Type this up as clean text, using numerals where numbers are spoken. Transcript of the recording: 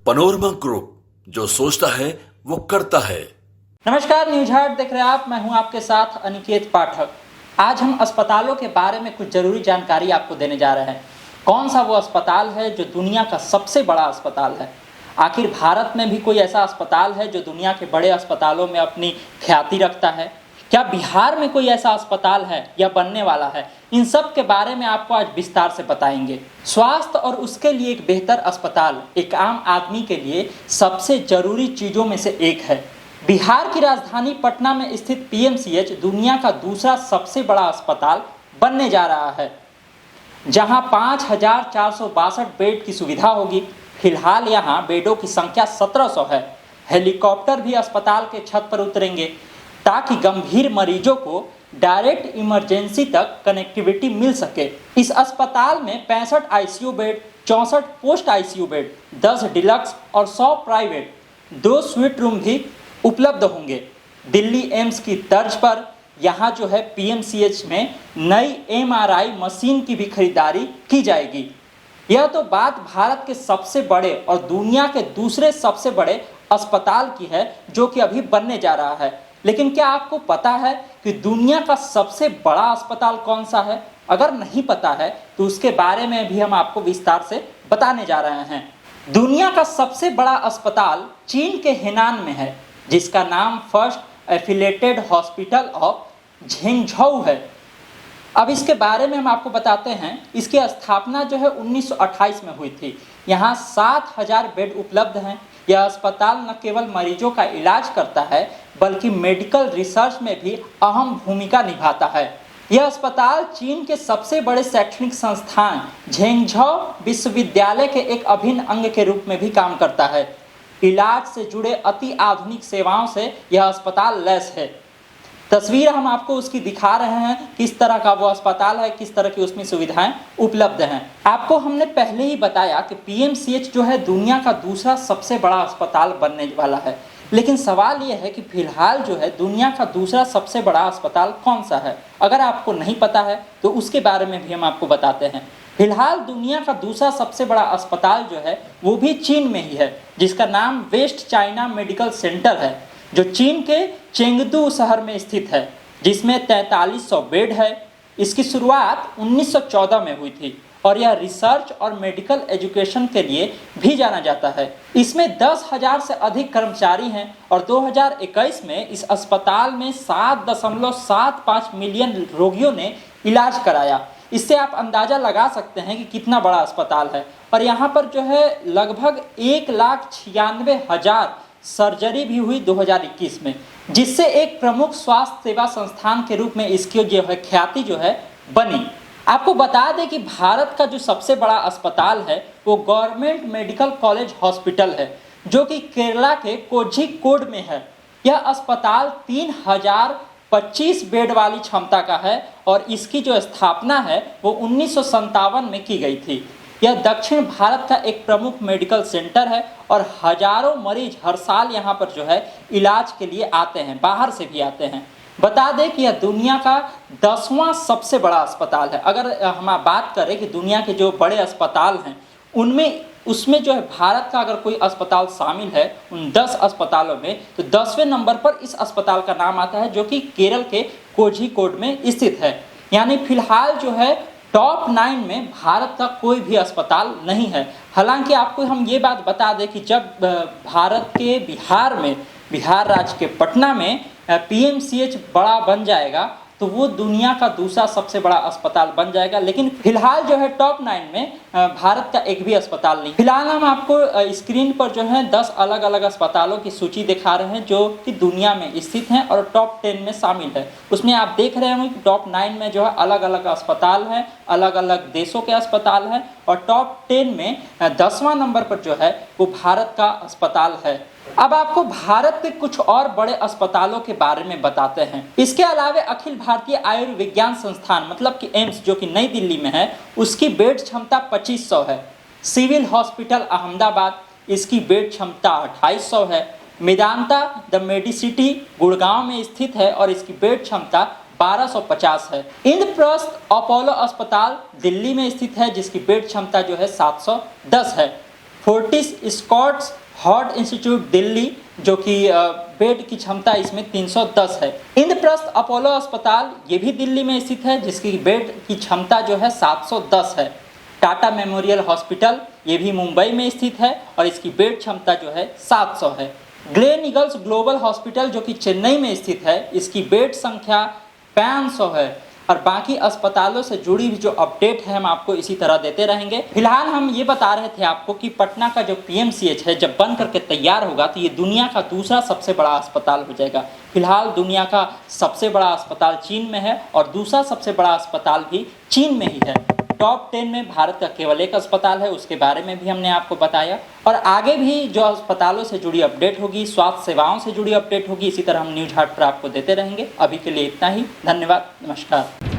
Panorama group, जो सोचता है वो करता है। नमस्कार, न्यूज हाट देख रहे हैं आप। मैं हूं आपके साथ अनिकेत पाठक। आज हम अस्पतालों के बारे में कुछ जरूरी जानकारी आपको देने जा रहे हैं। कौन सा वो अस्पताल है जो दुनिया का सबसे बड़ा अस्पताल है? आखिर भारत में भी कोई ऐसा अस्पताल है जो दुनिया के बड़े अस्पतालों में अपनी ख्याति रखता है? क्या बिहार में कोई ऐसा अस्पताल है या बनने वाला है? इन सब के बारे में आपको आज विस्तार से बताएंगे। स्वास्थ्य और उसके लिए एक बेहतर अस्पताल एक आम आदमी के लिए सबसे जरूरी चीजों में से एक है। बिहार की राजधानी पटना में स्थित पीएमसीएच दुनिया का दूसरा सबसे बड़ा अस्पताल बनने जा रहा है, जहां 5,462 बेड की सुविधा होगी। फिलहाल यहां बेडों की संख्या 1700 है। हेलीकॉप्टर भी अस्पताल के छत पर उतरेंगे ताकि गंभीर मरीजों को डायरेक्ट इमरजेंसी तक कनेक्टिविटी मिल सके। इस अस्पताल में 65 ICU bed, 64 post ICU bed, 10 deluxe और 100 प्राइवेट, 2 स्वीट रूम भी उपलब्ध होंगे। दिल्ली एम्स की तर्ज पर यहाँ जो है पीएमसीएच में नई एमआरआई मशीन की भी खरीदारी की जाएगी। यह तो बात भारत के सबसे बड़े और दुनिया के दूसरे सबसे बड़े अस्पताल की है, जो कि अभी बनने जा रहा है। लेकिन क्या आपको पता है कि दुनिया का सबसे बड़ा अस्पताल कौन सा है? अगर नहीं पता है तो उसके बारे में भी हम आपको विस्तार से बताने जा रहे हैं। दुनिया का सबसे बड़ा अस्पताल चीन के हेनान में है, जिसका नाम फर्स्ट एफिलेटेड हॉस्पिटल ऑफ झेंगझोउ है। अब इसके बारे में हम आपको बताते हैं। इसकी स्थापना जो है 1928 में हुई थी। यहाँ 7,000 बेड उपलब्ध हैं। यह अस्पताल न केवल मरीजों का इलाज करता है, बल्कि मेडिकल रिसर्च में भी अहम भूमिका निभाता है। यह अस्पताल चीन के सबसे बड़े शैक्षणिक संस्थान झेंगझोउ विश्वविद्यालय के एक अभिन्न अंग के रूप में भी काम करता है। इलाज से जुड़े अति आधुनिक सेवाओं से यह अस्पताल लैस है। तस्वीर हम आपको उसकी दिखा रहे हैं, किस तरह का वो अस्पताल है, किस तरह की उसमें सुविधाएं उपलब्ध हैं। आपको हमने पहले ही बताया कि पीएमसीएच जो है दुनिया का दूसरा सबसे बड़ा अस्पताल बनने वाला है। लेकिन सवाल ये है कि फिलहाल जो है दुनिया का दूसरा सबसे बड़ा अस्पताल कौन सा है? अगर आपको नहीं पता है तो उसके बारे में भी हम आपको बताते हैं। फिलहाल दुनिया का दूसरा सबसे बड़ा अस्पताल जो है वो भी चीन में ही है, जिसका नाम वेस्ट चाइना मेडिकल सेंटर है, जो चीन के चेंगदू शहर में स्थित है, जिसमें 4300 बेड है। इसकी शुरुआत 1914 में हुई थी और यह रिसर्च और मेडिकल एजुकेशन के लिए भी जाना जाता है। इसमें 10,000 से अधिक कर्मचारी हैं और 2021 में इस अस्पताल में 7.75 मिलियन रोगियों ने इलाज कराया। इससे आप अंदाजा लगा सकते हैं कि कितना बड़ा अस्पताल है। और यहाँ पर जो है लगभग 1,96,000 सर्जरी भी हुई 2021 में, जिससे एक प्रमुख स्वास्थ्य सेवा संस्थान के रूप में इसकी जो है ख्याति जो है बनी। आपको बता दें कि भारत का जो सबसे बड़ा अस्पताल है वो गवर्नमेंट मेडिकल कॉलेज हॉस्पिटल है, जो कि केरला के कोझिकोड में है। यह अस्पताल 3,025 बेड वाली क्षमता का है और इसकी जो स्थापना है वो 1957 में की गई थी। यह दक्षिण भारत का एक प्रमुख मेडिकल सेंटर है और हजारों मरीज हर साल यहाँ पर जो है इलाज के लिए आते हैं, बाहर से भी आते हैं। बता दें कि यह दुनिया का 10वां सबसे बड़ा अस्पताल है। अगर हम बात करें कि दुनिया के जो बड़े अस्पताल हैं उसमें जो है भारत का अगर कोई अस्पताल शामिल है उन 10 अस्पतालों में, तो 10वें नंबर पर इस अस्पताल का नाम आता है, जो कि केरल के कोझिकोड में स्थित है। यानी फिलहाल जो है टॉप 9 में भारत का कोई भी अस्पताल नहीं है। हालांकि आपको हम ये बात बता दें कि जब भारत के बिहार राज्य के पटना में पीएमसीएच बड़ा बन जाएगा तो वो दुनिया का दूसरा सबसे बड़ा अस्पताल बन जाएगा। लेकिन फिलहाल जो है टॉप 9 में भारत का एक भी अस्पताल नहीं। फिलहाल हम आपको स्क्रीन पर जो है 10 अलग अलग अस्पतालों की सूची दिखा रहे हैं, जो कि दुनिया में स्थित हैं और टॉप 10 में शामिल है। उसमें आप देख रहे होंगे कि टॉप 9 में जो है अलग अलग अस्पताल हैं, अलग अलग देशों के अस्पताल हैं, और टॉप 10 में 10वां नंबर पर जो है वो भारत का अस्पताल है। अब आपको भारत के कुछ और बड़े अस्पतालों के बारे में बताते हैं। इसके अलावा अखिल भारतीय आयुर्विज्ञान संस्थान मतलब कि एम्स, जो कि नई दिल्ली में है, उसकी बेड क्षमता 2500 है। सिविल हॉस्पिटल अहमदाबाद, इसकी बेड क्षमता 2800 है। मेदांता द मेडिसिटी गुड़गांव में स्थित है और इसकी बेड क्षमता 1250 है। इंद्रप्रस्थ अपोलो अस्पताल दिल्ली में स्थित है, जिसकी बेड क्षमता जो है 710 है। Fortis Escorts Heart Institute Delhi, जो कि बेड की क्षमता इसमें 310 है। इंद्रप्रस्थ अपोलो अस्पताल ये भी दिल्ली में स्थित है, जिसकी बेड की क्षमता जो है 710 है। टाटा मेमोरियल हॉस्पिटल ये भी मुंबई में स्थित है और इसकी बेड क्षमता जो है 700 है। ग्लेन ईगल्स ग्लोबल हॉस्पिटल जो कि चेन्नई में स्थित है, इसकी बेड संख्या 500 है। और बाकी अस्पतालों से जुड़ी हुई जो अपडेट है हम आपको इसी तरह देते रहेंगे। फिलहाल हम ये बता रहे थे आपको कि पटना का जो पीएमसीएच है जब बन करके तैयार होगा तो ये दुनिया का दूसरा सबसे बड़ा अस्पताल हो जाएगा। फिलहाल दुनिया का सबसे बड़ा अस्पताल चीन में है और दूसरा सबसे बड़ा अस्पताल भी चीन में ही है। टॉप 10 में भारत का केवल एक अस्पताल है, उसके बारे में भी हमने आपको बताया। और आगे भी जो अस्पतालों से जुड़ी अपडेट होगी, स्वास्थ्य सेवाओं से जुड़ी अपडेट होगी, इसी तरह हम न्यूज हाट पर आपको देते रहेंगे। अभी के लिए इतना ही, धन्यवाद, नमस्कार।